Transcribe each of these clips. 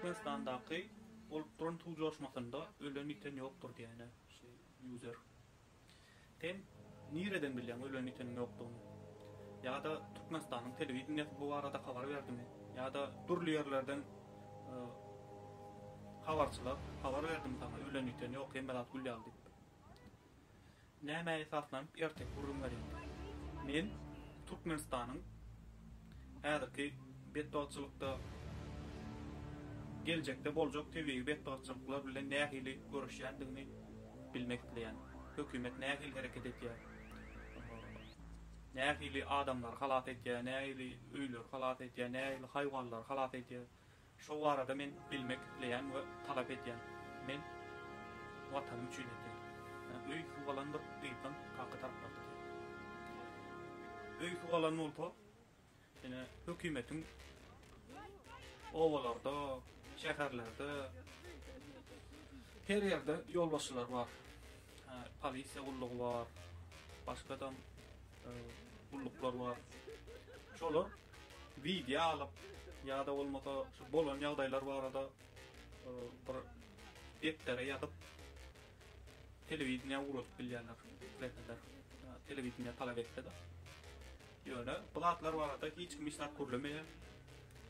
Türkmenistan'daki olukturun tuğ coşmasında ölen iten yoktur diyene user. Ten nireden bilyen ölen itenin yoktuğunu? Ya da Türkmenistan'ın televizyonu bu arada haber verdi mi? Ya da turlu yerlerden haberçiler haber verdi mi sana ölen iten yok embelat gülli aldı. Näme esaslan ertek burun verýän. Men Türkmenistanyň häzirki betdagçylykda geljekde boljak tebigy betdagçylyklar bilen nähili görüşýändigini bilmek dileýän. Hökümet nähili hereket etýär. Nähili adamlar halat etýär, nähili öýler halat etýär, nähili haýwanlar halat etýär. Şo barada men bilmek dileýän we talap etýän. Men watanym üçin etýär. Öýü sugalandyr diýip kakı taraplarda. Öýü sugalan bolsa, ene hökümetiň owalarda, şäherlerde, her ýerde ýolbaşçylar bar. Polisiýa gullugy bar, başgadan gulluklar bar. Şolar video alyp ýa-da bolmasa bolan ýagdaýlar barada bir ettere ýatyp televizyona uğratıp bilýärler, biletler. Televizyona talap etdi da. Ýöne bulatlar barada hiç kim isnat kurlamaýar.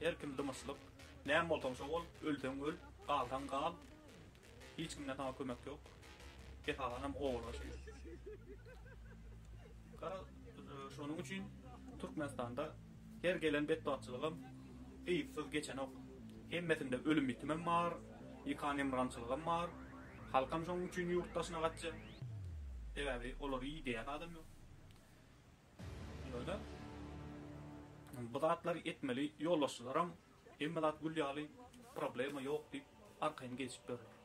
Her kim dymyslyk, näme bolsa bol, ölden öl, galdan gal. Hiç kimden taňa kömek ýok. Kefalanam oğurlaşýar. Kara şonuň üçin Türkmenistanda her gelen betdagçylygym eýipsiz geçen ok. Hemmesinde ölüm bitimem bar, ýykan emrançylygym bar. Halkam şoň üçin ýurtdaşyna gatja. Ebebi olar iyi diýen adam ýok. Ýöne bu zatlar etmeli ýollaşylaram emmelat gülýaly problema ýok diýip arkaýyn geçip berýär.